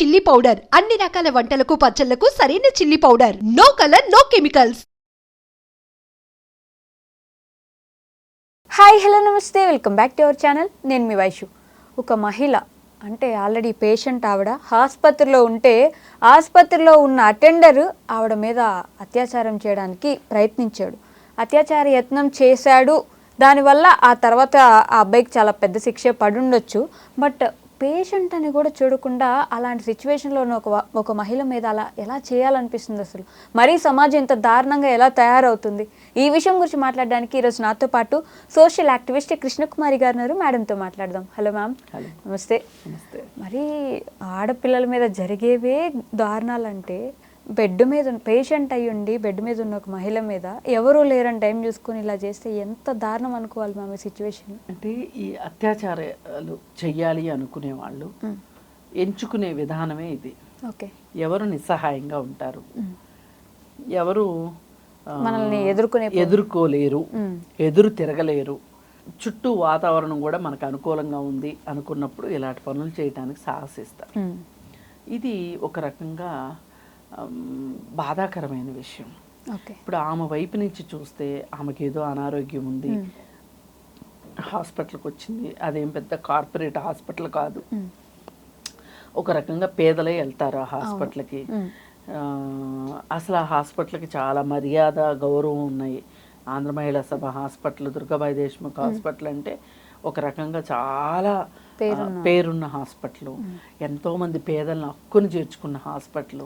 Chilli powder అన్ని రకాల వంటలకు పచ్చళ్లకు సరైన chilli powder. No colour no chemicals. Hi hello నమస్తే, welcome back to our channel. నేను మీ వైషు. ఒక మహిళ అంటే ఆల్రెడీ పేషెంట్ ఆవిడ ఆసుపత్రిలో ఉంటే ఆసుపత్రిలో ఉన్న అటెండర్ ఆవిడ మీద అత్యాచారం చేయడానికి ప్రయత్నించాడు. అత్యాచార యత్నం చేశాడు. దానివల్ల ఆ తర్వాత ఆ అబ్బాయికి చాలా పెద్ద శిక్ష పడుండొచ్చు. బట్ పేషెంట్ అని కూడా చూడకుండా అలాంటి సిచ్యువేషన్లో ఒక మహిళ మీద అలా ఎలా చేయాలనిపిస్తుంది? అసలు మరీ సమాజం ఇంత దారుణంగా ఎలా తయారవుతుంది? ఈ విషయం గురించి మాట్లాడడానికి ఈరోజు నాతో పాటు సోషల్ యాక్టివిస్ట్ కృష్ణకుమారి గారు ఉన్నారు. మేడంతో మాట్లాడదాం. Hello ma'am. నమస్తే. మరి ఆడపిల్లల మీద జరిగేవే దారుణాలంటే బెడ్ మీద పేషెంట్ అయ్యుండి బెడ్ మీద ఉన్న ఒక మహిళ మీద ఎవరూ లేరని టైం చూసుకొని ఇలా చేస్తే ఎంత దారుణం అనుకోవాలి మ్యామ్ ఈ సిచ్యువేషన్? అంటే ఈ అత్యాచారాలు చెయ్యాలి అనుకునే వాళ్ళు ఎంచుకునే విధానమే ఇది. ఓకే. ఎవరు నిస్సహాయంగా ఉంటారు, ఎవరు మనల్ని ఎదుర్కోలేరు, ఎదురు తిరగలేరు, చుట్టూ వాతావరణం కూడా మనకు అనుకూలంగా ఉంది అనుకున్నప్పుడు ఇలాంటి పనులు చేయడానికి సాహసిస్తారు. ఇది ఒక రకంగా బాధాకరమైన విషయం. ఇప్పుడు ఆమె వైపు నుంచి చూస్తే ఆమెకి ఏదో అనారోగ్యం ఉంది, హాస్పిటల్కి వచ్చింది. అదేం పెద్ద కార్పొరేట్ హాస్పిటల్ కాదు, ఒక రకంగా పేదలే వెళ్తారు ఆ హాస్పిటల్కి. అసలు ఆ హాస్పిటల్కి చాలా మర్యాద గౌరవం ఉన్నాయి. ఆంధ్ర మహిళా సభ హాస్పిటల్, దుర్గాబాయి దేశ్ముఖ్ హాస్పిటల్ అంటే ఒక రకంగా చాలా పేరున్న హాస్పిటల్, ఎంతోమంది పేదలను హక్కును చేర్చుకున్న హాస్పిటల్.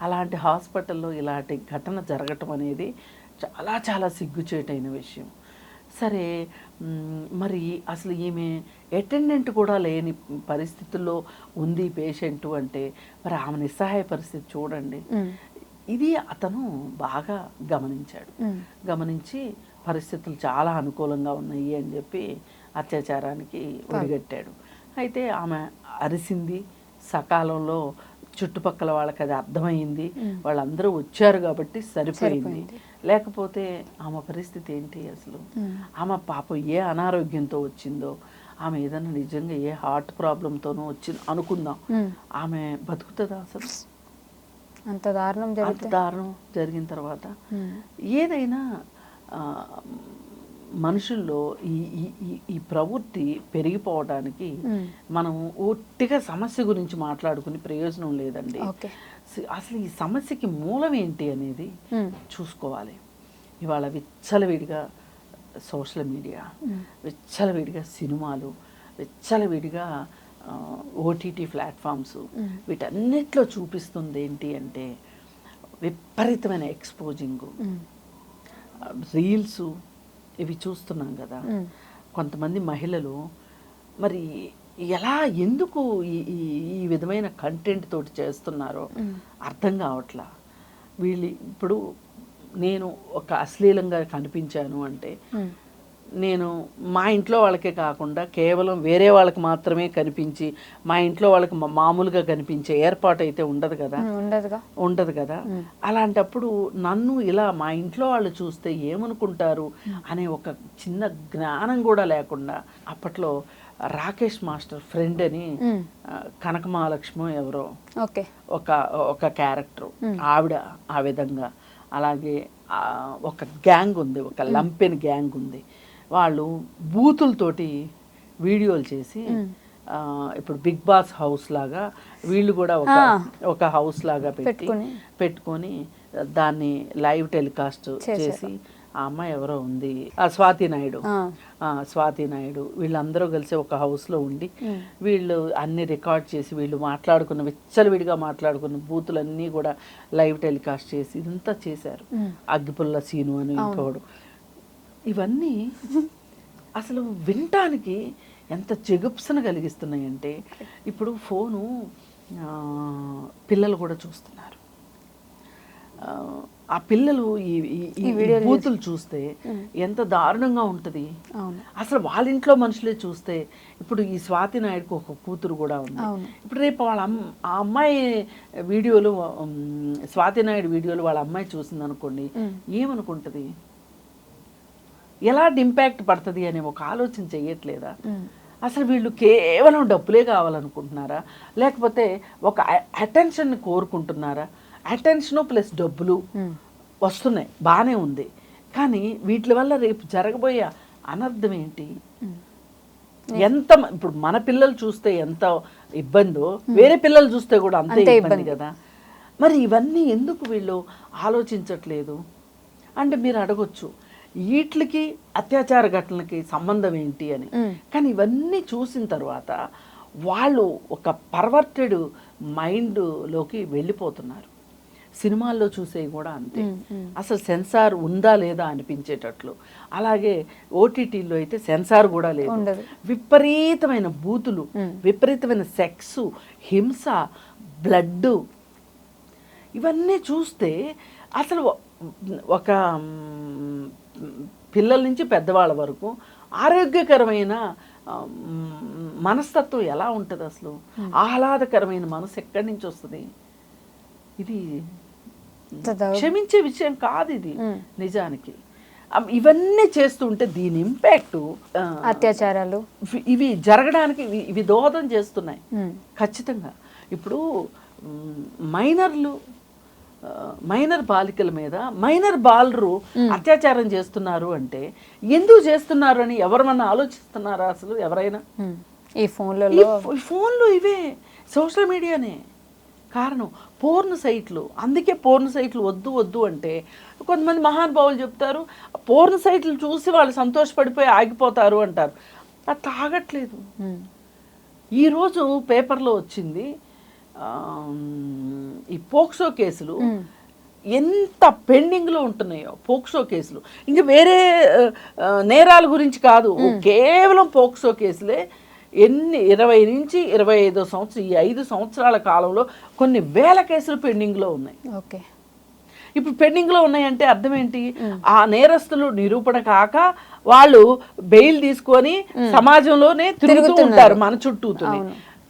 అలాంటి హాస్పిటల్లో ఇలాంటి ఘటన జరగటం అనేది చాలా చాలా సిగ్గుచేటైన విషయం. సరే, మరి అసలు ఈమె అటెండెంట్ కూడా లేని పరిస్థితుల్లో ఉంది పేషెంటు అంటే మరి ఆమె నిస్సహాయ పరిస్థితి చూడండి. ఇది అతను బాగా గమనించాడు. గమనించి పరిస్థితులు చాలా అనుకూలంగా ఉన్నాయి అని చెప్పి అత్యాచారానికి ఒడిగట్టాడు. అయితే ఆమె అరిసింది సకాలంలో, చుట్టుపక్కల వాళ్ళకి అది అర్థమైంది, వాళ్ళందరూ వచ్చారు కాబట్టి సరిపోయింది. లేకపోతే ఆమె పరిస్థితి ఏంటి అసలు? ఆమె పాపం ఏ అనారోగ్యంతో వచ్చిందో, ఆమె ఏదైనా నిజంగా ఏ హార్ట్ ప్రాబ్లంతోనో వచ్చింది అనుకుందాం, ఆమె బతుకుతుందా అసలు? అంత దారుణం జరిగిన తర్వాత ఏదైనా మనుషుల్లో ఈ ప్రవృత్తి పెరిగిపోవడానికి మనం ఒట్టిగా సమస్య గురించి మాట్లాడుకుని ప్రయోజనం లేదండి. అసలు ఈ సమస్యకి మూలం ఏంటి అనేది చూసుకోవాలి. ఇవాళ విచ్చలవిడిగా సోషల్ మీడియా, విచ్చలవిడిగా సినిమాలు, విచ్చలవిడిగా ఓటీటీ ప్లాట్ఫామ్స్, వీటన్నిటిలో చూపిస్తుంది ఏంటి అంటే విపరీతమైన ఎక్స్పోజింగు, రీల్స్ ఇవి చూస్తున్నాం కదా. కొంతమంది మహిళలు మరి ఎలా ఎందుకు ఈ విధమైన కంటెంట్ తోటి చేస్తున్నారో అర్థం కావట్లా. వీళ్ళు ఇప్పుడు నేను ఒక అశ్లీలంగా కనిపించాను అంటే నేను మా ఇంట్లో వాళ్ళకే కాకుండా కేవలం వేరే వాళ్ళకి మాత్రమే కనిపించి మా ఇంట్లో వాళ్ళకి మామూలుగా కనిపించే ఏర్పాటు అయితే ఉండదు కదా. అలాంటప్పుడు నన్ను ఇలా మా ఇంట్లో వాళ్ళు చూస్తే ఏమనుకుంటారు అనే ఒక చిన్న జ్ఞానం కూడా లేకుండా అప్పట్లో రాకేష్ మాస్టర్ ఫ్రెండ్ అని కనకమహాలక్ష్మి ఎవరో ఒక క్యారెక్టర్, ఆవిడ ఆ విధంగా. అలాగే ఒక గ్యాంగ్ ఉంది, ఒక లంపెన్ గ్యాంగ్ ఉంది. వాళ్ళు బూతులతోటి వీడియోలు చేసి ఇప్పుడు బిగ్ బాస్ హౌస్ లాగా వీళ్ళు కూడా ఒక హౌస్ లాగా పెట్టుకొని దాన్ని లైవ్ టెలికాస్ట్ చేసి ఆ అమ్మాయి ఎవరో ఉంది, స్వాతి నాయుడు వీళ్ళందరూ కలిసి ఒక హౌస్లో ఉండి వీళ్ళు అన్ని రికార్డ్ చేసి వీళ్ళు మాట్లాడుకున్న విచ్చలవిడిగా మాట్లాడుకున్న బూతులన్నీ కూడా లైవ్ టెలికాస్ట్ చేసి ఇదంతా చేశారు. అగ్గిపుల్ల సీను అని ఇంకోడు. ఇవన్నీ అసలు వినటానికి ఎంత జగుప్సన కలిగిస్తున్నాయంటే ఇప్పుడు ఫోను పిల్లలు కూడా చూస్తున్నారు. ఆ పిల్లలు ఈ బూతులు చూస్తే ఎంత దారుణంగా ఉంటుంది. అసలు వాళ్ళ ఇంట్లో మనుషులే చూస్తే, ఇప్పుడు ఈ స్వాతి నాయుడుకు ఒక కూతురు కూడా ఉంది. ఇప్పుడు రేపు వాళ్ళ ఆ అమ్మాయి వీడియోలు, స్వాతి నాయుడు వీడియోలు వాళ్ళ అమ్మాయి చూసింది అనుకోండి, ఏమనుకుంటుంది, ఎలాంటి ఇంపాక్ట్ పడుతుంది అనే ఒక ఆలోచన చెయ్యట్లేదా? అసలు వీళ్ళు కేవలం డబ్బులే కావాలనుకుంటున్నారా, లేకపోతే ఒక అటెన్షన్ని కోరుకుంటున్నారా? అటెన్షను ప్లస్ డబ్బులు వస్తున్నాయి, బాగానే ఉంది, కానీ వీటి వల్ల రేపు జరగబోయే అనర్థం ఏంటి? ఎంత ఇప్పుడు మన పిల్లలు చూస్తే ఎంత ఇబ్బందో వేరే పిల్లలు చూస్తే కూడా అంతే ఇబ్బంది కదా. మరి ఇవన్నీ ఎందుకు వీళ్ళు ఆలోచించట్లేదు అంటే మీరు అడగొచ్చు, వీటికి అత్యాచార ఘటనలకి సంబంధం ఏంటి అని. కానీ ఇవన్నీ చూసిన తర్వాత వాళ్ళు ఒక పర్వర్టెడ్ మైండ్లోకి వెళ్ళిపోతున్నారు. సినిమాల్లో చూసేవి కూడా అంతే, అసలు సెన్సార్ ఉందా లేదా అనిపించేటట్లు. అలాగే ఓటీటీలో అయితే సెన్సార్ కూడా లేదు, విపరీతమైన బూతులు, విపరీతమైన సెక్స్, హింస, బ్లడ్, ఇవన్నీ చూస్తే అసలు ఒక పిల్లల నుంచి పెద్దవాళ్ళ వరకు ఆరోగ్యకరమైన మనస్తత్వం ఎలా ఉంటుంది? అసలు ఆహ్లాదకరమైన మనసు ఎక్కడి నుంచి వస్తుంది? ఇది క్షమించే విషయం కాదు ఇది నిజానికి. ఇవన్నీ చేస్తుంటే దీని ఇంపాక్ట్, అత్యాచారాలు ఇవి జరగడానికి ఇవి దోహదం చేస్తున్నాయి ఖచ్చితంగా. ఇప్పుడు మైనర్ బాలికల మీద మైనర్ బాలరు అత్యాచారం చేస్తున్నారు అంటే ఎందుకు చేస్తున్నారు అని ఎవరన్నా ఆలోచిస్తున్నారా అసలు ఎవరైనా? ఈ ఫోన్లు ఇవే సోషల్ మీడియానే కారణం. పోర్న్ సైట్లు, అందుకే పోర్న్ సైట్లు వద్దు అంటే కొంతమంది మహానుభావులు చెప్తారు, పోర్న్ సైట్లు చూసి వాళ్ళు సంతోషపడిపోయి ఆగిపోతారు అంటారు. అది తాగట్లేదు. ఈరోజు పేపర్లో వచ్చింది, ఈ పోక్సో కేసులు ఎంత పెండింగ్లో ఉంటున్నాయో. పోక్సో కేసులు ఇంకా వేరే నేరాల గురించి కాదు, కేవలం పోక్సో కేసులే 20 నుంచి 25 సంవత్సరం, ఈ 5 సంవత్సరాల కాలంలో కొన్ని వేల కేసులు పెండింగ్లో ఉన్నాయి. ఓకే, ఇప్పుడు పెండింగ్లో ఉన్నాయంటే అర్థం ఏంటి? ఆ నేరస్తులు నిరూపణ కాక వాళ్ళు బెయిల్ తీసుకొని సమాజంలోనే తిరుగుతూ ఉంటారు మన చుట్టూతోనే.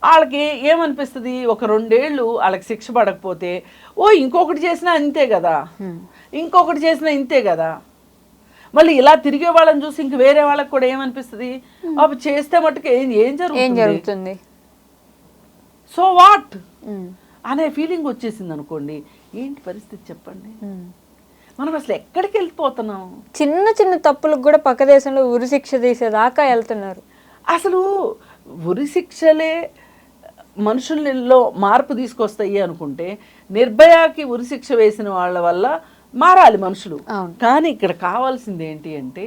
వాళ్ళకి ఏమనిపిస్తుంది, ఒక 2 ఏళ్ళు వాళ్ళకి శిక్ష పడకపోతే ఇంకొకటి చేసినా ఇంతే కదా, ఇంకొకటి చేసినా ఇంతే కదా. మళ్ళీ ఇలా తిరిగే వాళ్ళని చూసి ఇంక వేరే వాళ్ళకి కూడా ఏమనిపిస్తుంది, అప్పుడు చేస్తే మట్టుకు ఏం జరుగుతుంది, సో వాట్ అనే ఫీలింగ్ వచ్చేసింది అనుకోండి. ఏంటి పరిస్థితి చెప్పండి? మనం అసలు ఎక్కడికి వెళ్ళిపోతున్నాం? చిన్న చిన్న తప్పులకు కూడా పక్క దేశంలో ఉరిశిక్ష తీసేదాకా వెళ్తున్నారు. అసలు ఉరిశిక్షలే మనుషుల్లో మార్పు తీసుకొస్తాయి అనుకుంటే, నిర్భయాకి ఉరిశిక్ష వేసిన వాళ్ళ వల్ల మారాలి మనుషులు. కానీ ఇక్కడ కావాల్సింది ఏంటి అంటే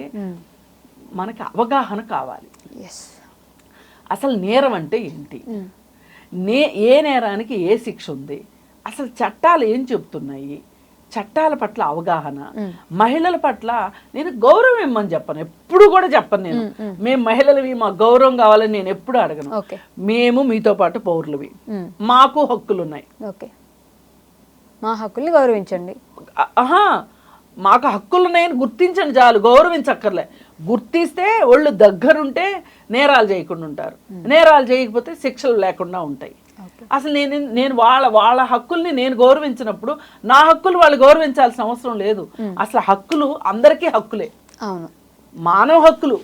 మనకి అవగాహన కావాలి. అసలు నేరం అంటే ఏంటి, ఏ నేరానికి ఏ శిక్ష ఉంది, అసలు చట్టాలు ఏం చెప్తున్నాయి, చట్టాల పట్ల అవగాహన. మహిళల పట్ల నేను గౌరవం ఇమ్మని చెప్పను, ఎప్పుడు కూడా చెప్పను నేను. మేము మహిళలవి, మా గౌరవం కావాలని నేను ఎప్పుడు అడగను. మేము మీతో పాటు పౌరులవి, మాకు హక్కులు ఉన్నాయి, మా హక్కుల్ని గౌరవించండి. మాకు హక్కులు ఉన్నాయని గుర్తించండి చాలు, గౌరవించక్కర్లే. గుర్తిస్తే ఒళ్ళు దగ్గరుంటే నేరాలు చేయకుండా ఉంటారు, నేరాలు చేయకపోతే శిక్షలు లేకుండా ఉంటాయి. అసలు నేను వాళ్ళ హక్కుల్ని నేను గౌరవించినప్పుడు నా హక్కులు వాళ్ళు గౌరవించాల్సిన అవసరం లేదు. అసలు హక్కులు అందరికీ హక్కులే, మానవ హక్కులు.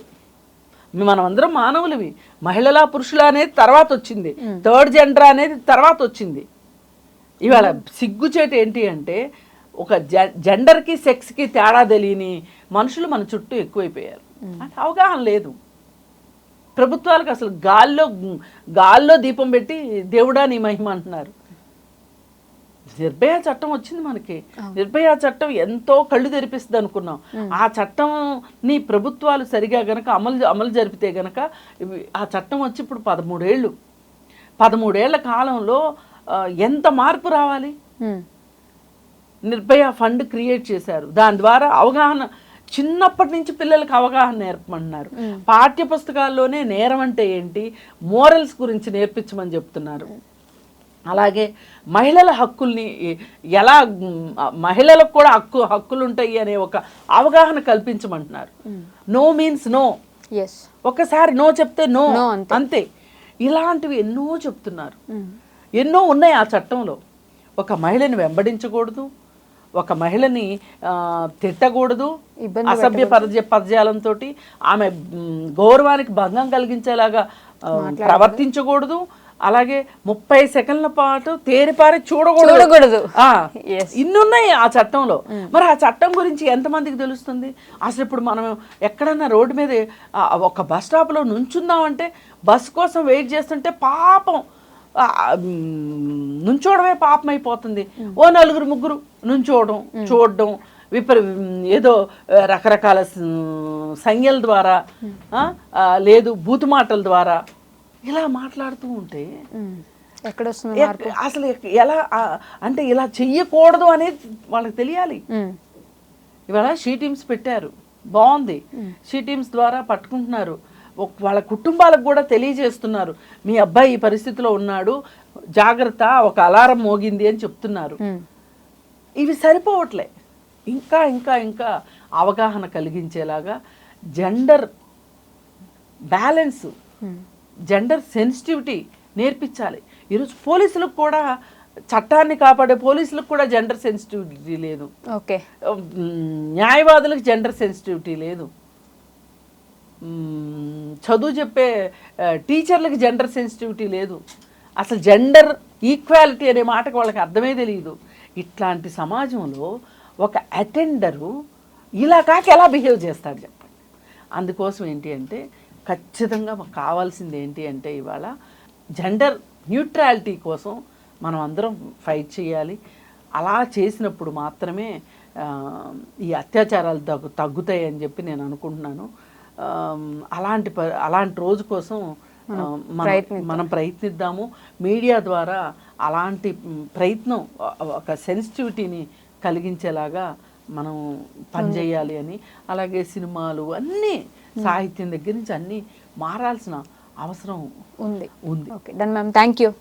మనం అందరం మానవులవి. మహిళల పురుషుల అనేది తర్వాత వచ్చింది, థర్డ్ జెండర్ అనేది తర్వాత వచ్చింది. ఇవాళ సిగ్గుచేటు ఏంటి అంటే ఒక జెండర్కి సెక్స్కి తేడా తెలియని మనుషులు మన చుట్టూ ఎక్కువైపోయారు. అంటే అవగాహన లేదు. ప్రభుత్వాలకు అసలు గాల్లో దీపం పెట్టి దేవుడా నీ మహిమ అంటున్నారు. నిర్భయ చట్టం వచ్చింది మనకి. నిర్భయ చట్టం ఎంతో కళ్ళు తెరిపిస్తుంది అనుకున్నాం. ఆ చట్టంని ప్రభుత్వాలు సరిగా గనక అమలు జరిపితే గనక ఆ చట్టం వచ్చి ఇప్పుడు 13 ఏళ్ల కాలంలో ఎంత మార్పు రావాలి. నిర్భయ ఫండ్ క్రియేట్ చేశారు, దాని ద్వారా అవగాహన చిన్నప్పటి నుంచి పిల్లలకు అవగాహన నేర్పమంటున్నారు. పాఠ్య పుస్తకాల్లోనే నేరం అంటే ఏంటి, మోరల్స్ గురించి నేర్పించమని చెప్తున్నారు. అలాగే మహిళల హక్కుల్ని ఎలా, మహిళలకు కూడా హక్కులు ఉంటాయి అనే ఒక అవగాహన కల్పించమంటున్నారు. నో మీన్స్ నో, ఒకసారి నో చెప్తే నో అంతే. ఇలాంటివి ఎన్నో చెప్తున్నారు, ఎన్నో ఉన్నాయి ఆ చట్టంలో. ఒక మహిళని వెంబడించకూడదు, ఒక మహిళని తిట్టకూడదు, అసభ్య పదజాలంతో ఆమె గౌరవానికి భంగం కలిగించేలాగా ప్రవర్తించకూడదు, అలాగే 30 సెకండ్ల పాటు తేరిపారి చూడకూడదు. ఇన్నున్నాయి ఆ చట్టంలో. మరి ఆ చట్టం గురించి ఎంతమందికి తెలుస్తుంది? అసలు ఇప్పుడు మనం ఎక్కడన్నా రోడ్డు మీద ఒక బస్ స్టాప్లో నుంచుందామంటే బస్ కోసం వెయిట్ చేస్తుంటే పాపం నుంచోవడమే పాపం అయిపోతుంది. ఓ 4-3 నుంచోవడం, చూడడం, ఏదో రకరకాల సంజ్ఞల ద్వారా, లేదు బూతు మాటల ద్వారా ఇలా మాట్లాడుతూ ఉంటే అసలు ఎలా అంటే ఇలా చెయ్యకూడదు అనేది వాళ్ళకి తెలియాలి. ఇవాళ షీ టీమ్స్ పెట్టారు, బాగుంది. షీ టీమ్స్ ద్వారా పట్టుకుంటున్నారు, వాళ్ళ కుటుంబాలకు కూడా తెలియజేస్తున్నారు, మీ అబ్బాయి ఈ పరిస్థితిలో ఉన్నాడు, జాగ్రత్త, ఒక అలారం మోగింది అని చెప్తున్నారు. ఇవి సరిపోవట్లే. ఇంకా ఇంకా ఇంకా అవగాహన కలిగించేలాగా జెండర్ బ్యాలెన్స్, జెండర్ సెన్సిటివిటీ నేర్పించాలి. ఈరోజు పోలీసులకు కూడా, చట్టాన్ని కాపాడే పోలీసులకు కూడా జెండర్ సెన్సిటివిటీ లేదు. ఓకే, న్యాయవాదులకు జెండర్ సెన్సిటివిటీ లేదు. చదువు చెప్పే టీచర్లకు జెండర్ సెన్సిటివిటీ లేదు. అసలు జెండర్ ఈక్వాలిటీ అనే మాటకు వాళ్ళకి అర్థమే తెలియదు. ఇట్లాంటి సమాజంలో ఒక అటెండరు ఇలా కాక ఎలా బిహేవ్ చేస్తాడు చెప్పండి. అందుకోసం ఏంటి అంటే ఖచ్చితంగా మాకు కావాల్సింది ఏంటి అంటే ఇవాళ జెండర్ న్యూట్రాలిటీ కోసం మనం అందరం ఫైట్ చేయాలి. అలా చేసినప్పుడు మాత్రమే ఈ అత్యాచారాలు తగ్గుతాయి అని చెప్పి నేను అనుకుంటున్నాను. అలాంటి రోజు కోసం మనం ప్రయత్నిద్దాము. మీడియా ద్వారా అలాంటి ప్రయత్నం, ఒక సెన్సిటివిటీని కలిగించేలాగా మనం పనిచేయాలి అని, అలాగే సినిమాలు అన్నీ, సాహిత్యం దగ్గర నుంచి అన్నీ మారాల్సిన అవసరం ఉంది. Okay, done ma'am, thank you.